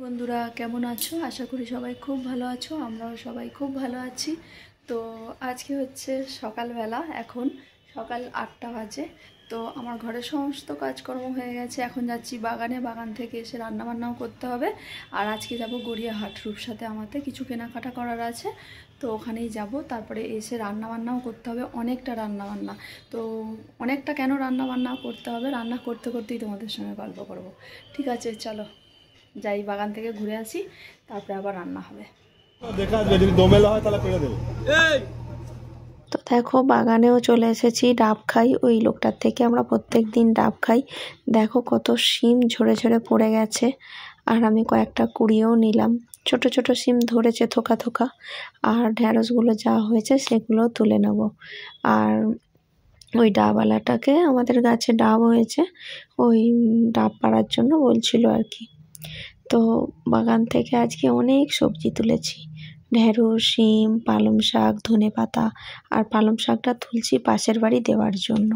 বন্ধুরা কেমন আছো? আশা করি সবাই খুব ভালো আছো। আমরাও সবাই খুব ভালো আছি। তো আজকে হচ্ছে সকালবেলা, এখন সকাল 8টা বাজে। তো আমার ঘরের সমস্ত কাজকর্ম হয়ে গেছে। এখন যাচ্ছি বাগানে, বাগান থেকে এসে রান্নাবান্নাও করতে হবে। আর আজকে যাব গড়িয়াহাট, রূপসাতে আমাদের কিছু কেনাকাটা করার আছে, তো ওখানেই যাব। তারপরে এসে রান্নাবান্নাও করতে হবে, অনেকটা রান্নাবান্না। তো অনেকটা কেন রান্নাবান্না করতে হবে, রান্না করতে করতেই তোমাদের সঙ্গে গল্প করব। ঠিক আছে, চলো যাই, বাগান থেকে ঘুরে আসি, তারপরে আবার রান্না হবে। তো দেখো বাগানেও চলে এসেছি, ডাব খাই। ওই লোকটার থেকে আমরা প্রত্যেক দিন ডাব খাই। দেখো কত শিম ঝরে ঝরে পড়ে গেছে, আর আমি কয়েকটা কুড়িয়েও নিলাম। ছোট ছোট শিম ধরেছে থোকা থোকা, আর ঢ্যাঁড়সগুলো যা হয়েছে সেগুলো তুলে নেব। আর ওই ডাবওয়ালাটাকে, আমাদের গাছে ডাব হয়েছে, ওই ডাব পাড়ার জন্য বলছিল আর কি। তো বাগান থেকে আজকে অনেক সবজি তুলেছি, ঢেঁড়স, শিম, পালং শাক, ধনেপাতা। আর পালং শাকটা তুলছি পাশের বাড়ি দেওয়ার জন্য।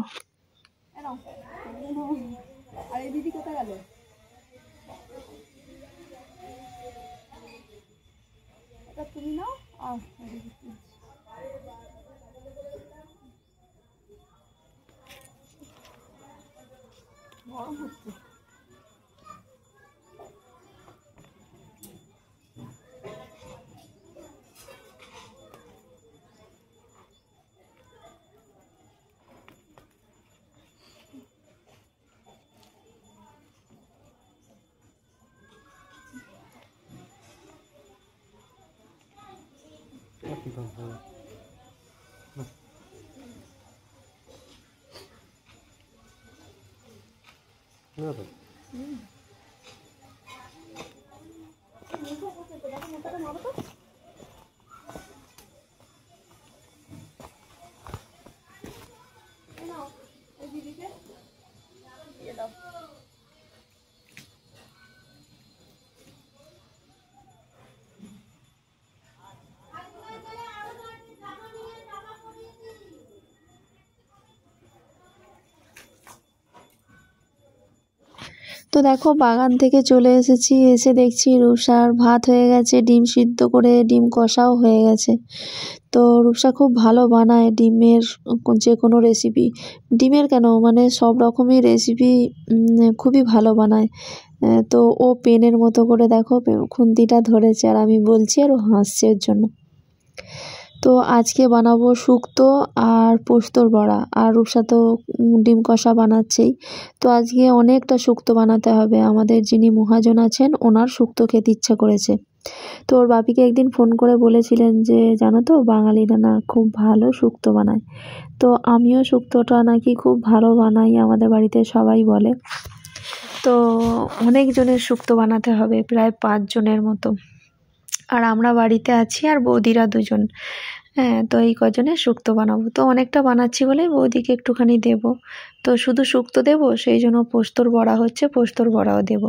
আর এই দিদি কোথায় গেল? এটা তুমি নাও। গরম হচ্ছে। তো দেখো বাগান থেকে চলে এসেছি, এসে দেখছি রূপসার ভাত হয়ে গেছে, ডিম সিদ্ধ করে ডিম কষাও হয়ে গেছে। তো রূপসা খুব ভালো বানায় ডিমের যে কোনো রেসিপি, ডিমের কেন মানে সব রকমই রেসিপি খুবই ভালো বানায়। তো ও পেনের মতো করে দেখো খুন্তিটা ধরেছে, আর আমি বলছি আর ও হাসছে এর জন্য। তো আজকে বানাবো শুক্তো আর পোস্তর বড়া, আর রূপসা তো ডিম কষা বানাচ্ছেই। তো আজকে অনেকটা শুক্তো বানাতে হবে, আমাদের যিনি মহাজন আছেন ওনার শুক্তো খেতে ইচ্ছা করেছে। তো ওর বাপিকে একদিন ফোন করে বলেছিলেন যে জানো তো বাঙালিরা না খুব ভালো শুক্তো বানায়। তো আমিও শুক্তোটা নাকি খুব ভালো বানাই, আমাদের বাড়িতে সবাই বলে। তো অনেক জনের শুক্তো বানাতে হবে, প্রায় 5 জনের মতো। আর আমরা বাড়িতে আছি আর বৌদিরা 2 জন। হ্যাঁ, তো এই কজনের শুক্তো বানাবো। তো অনেকটা বানাচ্ছি বলে বৌদিকে একটুখানি দেব। তো শুধু শুক্তো দেব, সেই জন্য পোস্তর বড়া হচ্ছে, পোস্তর বড়াও দেব।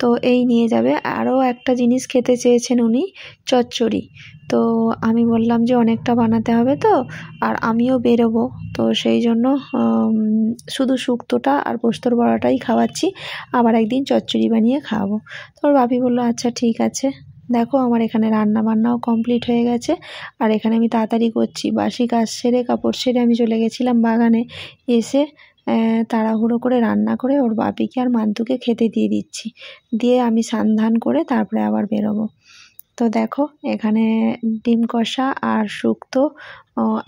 তো এই নিয়ে যাবে। আরও একটা জিনিস খেতে চেয়েছেন উনি, চচ্চড়ি। তো আমি বললাম যে অনেকটা বানাতে হবে তো, আর আমিও বেরোবো, তো সেই জন্য শুধু শুক্তোটা আর পোস্তর বড়াটাই খাওয়াচ্ছি, আবার একদিন চচ্চড়ি বানিয়ে খাওয়াবো। তো ওর বাপি বললো আচ্ছা ঠিক আছে। দেখো আমার এখানে রান্না বান্নাও কমপ্লিট হয়ে গেছে, আর এখানে আমি তাড়াতাড়ি করছি, বাসি কাজ সেরে কাপড় সেরে আমি চলে গেছিলাম বাগানে। এসে তাড়াহুড়ো করে রান্না করে ওর বাপিকে আর মান্তুকে খেতে দিয়ে দিচ্ছি, দিয়ে আমি স্নান ধান করে তারপরে আবার বেরোবো। তো দেখো এখানে ডিম কষা আর শুক্তো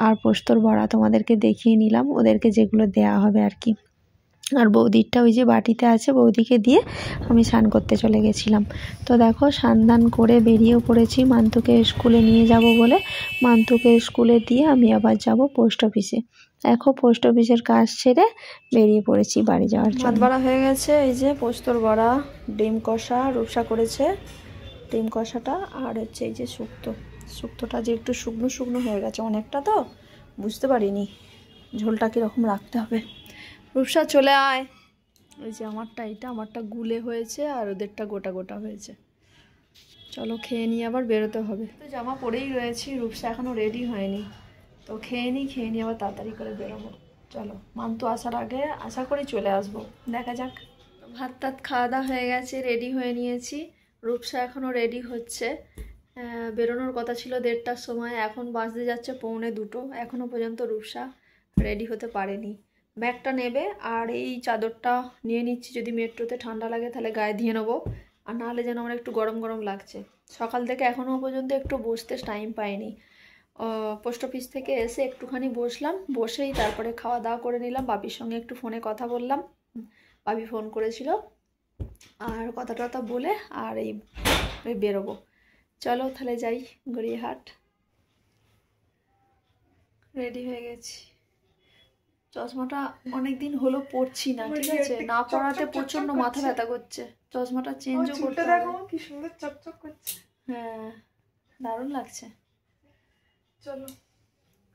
আর পোস্তর বড়া তোমাদেরকে দেখিয়ে নিলাম, ওদেরকে যেগুলো দেয়া হবে আর কি। আর বৌদিরটা ওই যে বাটিতে আছে, বৌদিকে দিয়ে আমি স্নান করতে চলে গেছিলাম। তো দেখো স্নান দান করে বেরিয়েও পড়েছি মান্তুকে স্কুলে নিয়ে যাব বলে। মান্তুকে স্কুলে দিয়ে আমি আবার যাব পোস্ট অফিসে। দেখো পোস্ট অফিসের কাজ সেরে বেরিয়ে পড়েছি বাড়ি যাওয়ার জন্য। ভাত বাড়া হয়ে গেছে, এই যে পোস্তর বড়া, ডিম কষা রূপসা করেছে, ডিম কষাটা, আর হচ্ছে এই যে শুক্তোটা যে একটু শুকনো শুকনো হয়ে গেছে অনেকটা, তো বুঝতে পারিনি ঝোলটা কীরকম রাখতে হবে। রূপসা চলে আয়। ওই যে আমারটা গুলে হয়েছে আর ওদেরটা গোটা গোটা হয়েছে। চলো খেয়ে নিয়ে আবার বেরোতে হবে। তো জামা পরেই রয়েছি, রূপসা এখনও রেডি হয়নি। তো খেয়ে নিই আবার তাড়াতাড়ি করে বেরোবো। চলো, মান্তু আসার আগে আশা করি চলে আসবো, দেখা যাক। ভাত টাত খাওয়া দাওয়া হয়ে গেছে, রেডি হয়ে নিয়েছি। রূপসা এখনও রেডি হচ্ছে। বেরোনোর কথা ছিল 1:30টার সময়, এখন বাজতে যাচ্ছে 1:45। এখনও পর্যন্ত রূপসা রেডি হতে পারেনি। ব্যাগটা নেবে আর এই চাদরটা নিয়ে নিচ্ছি, যদি মেট্রোতে ঠান্ডা লাগে তাহলে গায়ে দিয়ে নেবো, আর নাহলে যেন আমার একটু গরম গরম লাগছে। সকাল থেকে এখনও পর্যন্ত একটু বসতে টাইম পাইনি। পোস্ট অফিস থেকে এসে একটুখানি বসলাম, বসেই তারপরে খাওয়া দাওয়া করে নিলাম। বাপির সঙ্গে একটু ফোনে কথা বললাম, বাপি ফোন করেছিল, আর কথা টথা বলে আর এই বেরোবো। চলো তাহলে যাই গড়িয়াহাট। রেডি হয়ে গেছি। চশমাটা অনেকদিন হলো পরছি না, ঠিক আছে? না পরাতে প্রচন্ড মাথা ব্যথা করছে। চশমাটা চেঞ্জও করতে হবে। কি সুন্দর চকচক করছে। হ্যাঁ, দারুণ লাগছে। চলো।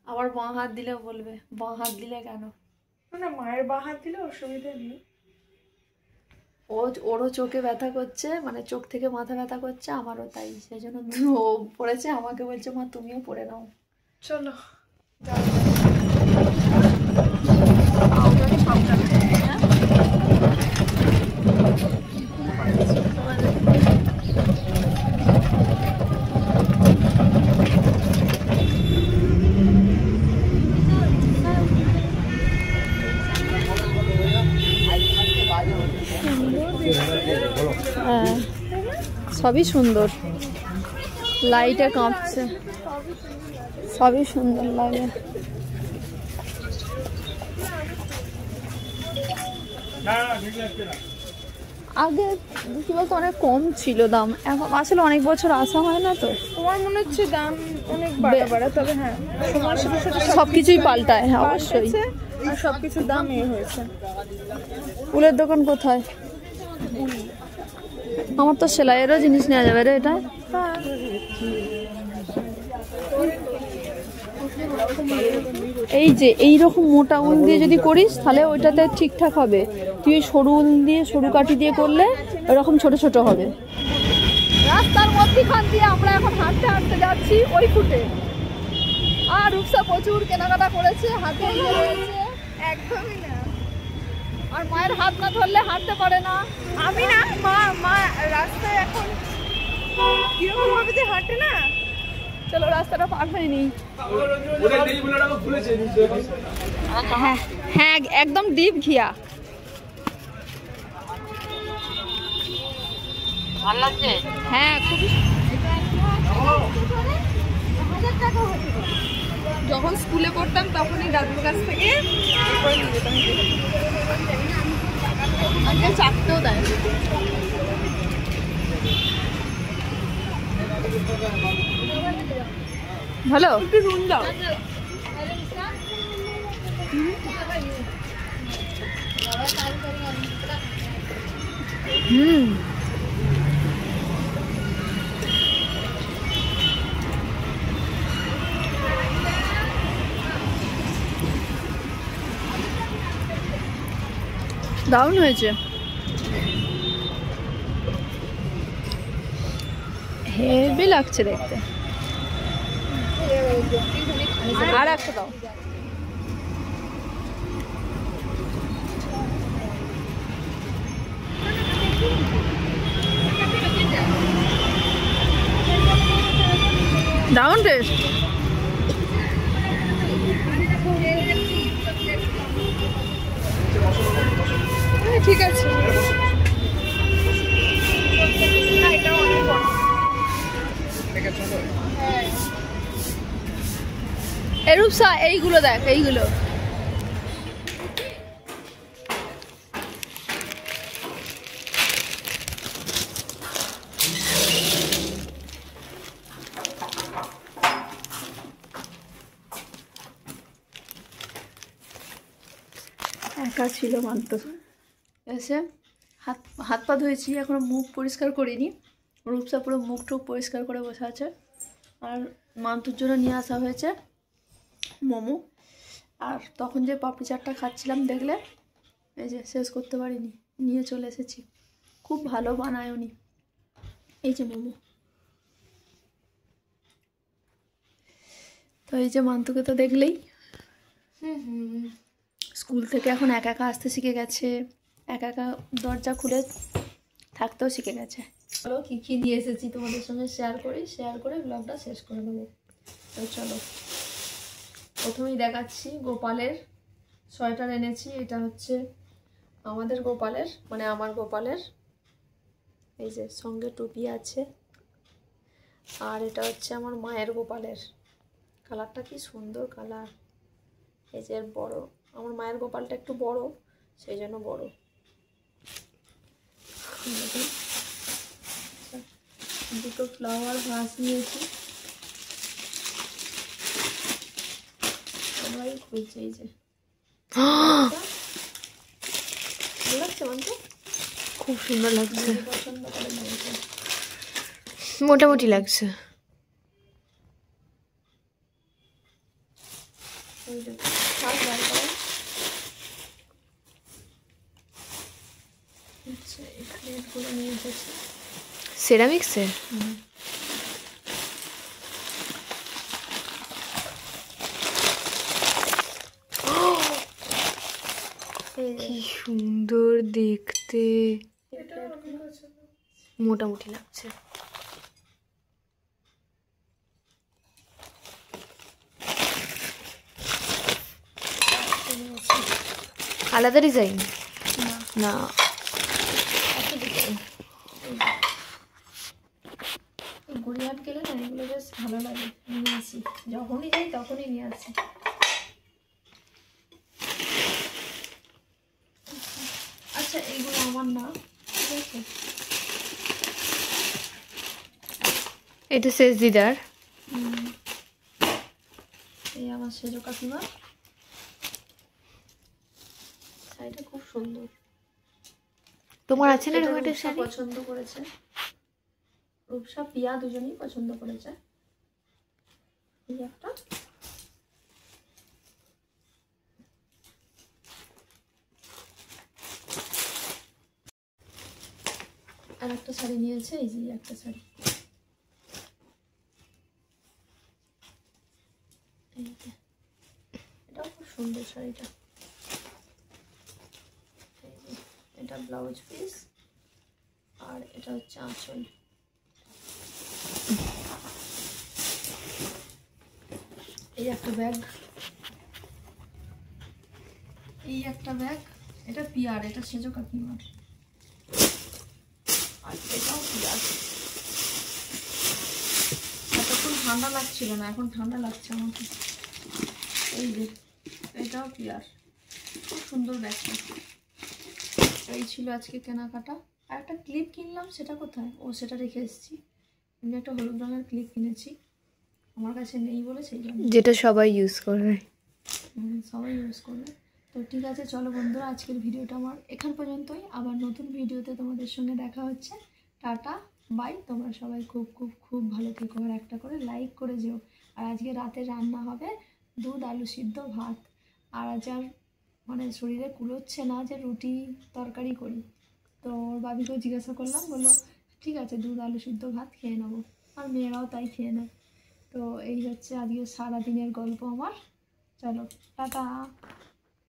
আবার বাঁ হাত দিলেও বলবে, বাঁ হাত দিলে কেন? না, মায়ের বাঁ হাত দিলে অসুবিধা নেই। ওরও চোখে ব্যথা করছে, মানে চোখ থেকে মাথা ব্যথা করছে, আমারও তাই। সেই জন্য ও পড়েছে, আমাকে বলছে মা তুমিও পড়ে নাও। চলো। হ্যাঁ, সবই সুন্দর, লাইটে কাঁপছে, সবই সুন্দর লাগে। আগে কি বলতো অনেক কম ছিল দাম, এখন আসলে অনেক বছর আসা হয় না, তো তোমার মনে হচ্ছে দাম অনেক বাড়া, তবে হ্যাঁ সময়ের সাথে সাথে সবকিছুই পাল্টায়। হ্যাঁ অবশ্যই, আর সবকিছুর দাম হয়েছে। ফুলের দোকান কোথায়? আমার তো সেলাইয়েরও জিনিস নেওয়া যাবে রে, এটা এই যে এইরকম মোটা উল দিয়ে যদি করিস তাহলে ওইটাতে ঠিকঠাক হবে। তুই সরু উল দিয়ে, সরু কাঠি দিয়ে করলে ওরকম ছোট ছোট হবে। রাস্তার মধ্যখান দিয়ে আমরা এখন হাঁটতে হাঁটতে যাচ্ছি ওই ফুটে। আর রূপসা প্রচুর কেনাকাটা করেছে, হাতে নিয়ে রয়েছে। একদমই না। আর মায়ের হাত না ধরলে হাঁটতে পারে না। আমি না, মা রাস্তায় এখন কিরকম ভাবে যে হাঁটে না। চলো রাস্তাটা পার হয়নি। হ্যাঁ হ্যাঁ, একদম ডিপ ঘিয়া। ভালো লাগছে? হ্যাঁ খুবই। যখন স্কুলে পড়তাম তখনই দাদুর কাছ থেকে নিয়ে যেতাম। আজকে চারটেও দেয়। ভালো, একটু রুম দাও। দারুণ হয়েছে, হেভি লাগছে দেখতে। আর একটা দাও। দারুণ টেস্ট। ঠিক আছে। রূপসা এইগুলো দেখ, এইগুলো একা ছিল মান্ত। এসে হাত হাত পা ধুয়েছি, এখনো মুখ পরিষ্কার করিনি। রূপসা পুরো মুখ টুক পরিষ্কার করে বসে আছে। আর মান্তুর জন্য নিয়ে আসা হয়েছে মোমো। আর তখন যে পাপড়ি চাটটা খাচ্ছিলাম দেখলে, এই যে শেষ করতে পারিনি, নিয়ে চলে এসেছি। খুব ভালো বানায় উনি। এই যে মোমো। তো তো এই যে মান্তুকে তো দেখলেই স্কুল থেকে এখন একা একা আসতে শিখে গেছে, একা একা দরজা খুলে থাকতেও শিখে গেছে। চলো কী কী নিয়ে এসেছি তোমাদের সঙ্গে শেয়ার করে ব্লগটা শেষ করে দেবো। তো চলো প্রথমেই দেখাচ্ছি গোপালের সোয়েটার এনেছি। এটা হচ্ছে আমাদের গোপালের, মানে আমার গোপালের। এই যে সঙ্গে টুপি আছে। আর এটা হচ্ছে আমার মায়ের গোপালের। কালারটা কি সুন্দর কালার। এই যে বড়, আমার মায়ের গোপালটা একটু বড়, সেই জন্য বড়। দুটো ফ্লাওয়ার ভাস নিয়েছি, আমরাই খুলছি। এই যে ভালো লাগছে মানতে, খুব সুন্দর লাগছে, পছন্দ করে নিয়েছে, মোটামুটি লাগছে। সেরামিক্সের কি সুন্দর দেখতে, মোটামুটি লাগছে। আলাদা ডিজাইন না, গড়িয়াহাট গেলে না এগুলো বেশ ভালো লাগে, নিয়ে আসি, যখনই যাই তখনই নিয়ে আসি। আচ্ছা এইগুলো আমার না, ঠিক আছে। এটা শেষ দিদার, এই আমার সেজো কাকিমা। শাড়িটা খুব সুন্দর। তোমার আছে না এরকম একটা শাড়ি? পছন্দ করেছে রূপসা, পিয়া দুজনেই পছন্দ করেছে। এই একটা, আর একটা শাড়ি নিয়েছে। এই যে একটা শাড়ি, এটাও খুব সুন্দর শাড়িটা। এটা ব্লাউজ পিস, আর এটা হচ্ছে আঁচল। এই একটা ব্যাগ, এটা পিয়ার, এটা সেজো কাকিমার। আর এটাও পিয়ার। এতক্ষণ ঠান্ডা লাগছিল না, এখন ঠান্ডা লাগছে আমাকে। এই যে এটাও পিয়ার, খুব সুন্দর ব্যাগটা। এই ছিল আজকে কেনাকাটা। আর একটা ক্লিপ কিনলাম, সেটা কোথায়? ও সেটা রেখে এসেছি। আমি একটা হলুদ রঙের ক্লিপ কিনেছি, আমার কাছে নেই বলে, সেই জন্য। যেটা সবাই ইউজ করবে, সবাই ইউজ করবে। তো ঠিক আছে, চলো বন্ধুরা, আজকের ভিডিওটা আমার এখান পর্যন্তই। আবার নতুন ভিডিওতে তোমাদের সঙ্গে দেখা হচ্ছে। Tata bye. তোমরা সবাই খুব খুব খুব ভালো থেকো, আর একটা করে লাইক করে যেও। আর আজকে রাতে রান্না হবে দুধ আলু সিদ্ধ ভাত। আর আজ আর মানে শরীরে কুলোচ্ছে না যে রুটি তরকারি করি। তো ওর বাবিকেও জিজ্ঞাসা করলাম, বললো ঠিক আছে দুধ আলু সিদ্ধ ভাত খেয়ে নেবো। আর মেয়েরাও তাই খেয়ে নেয়। তো এই হচ্ছে আজকে সারাদিনের গল্প আমার। চলো টাটা।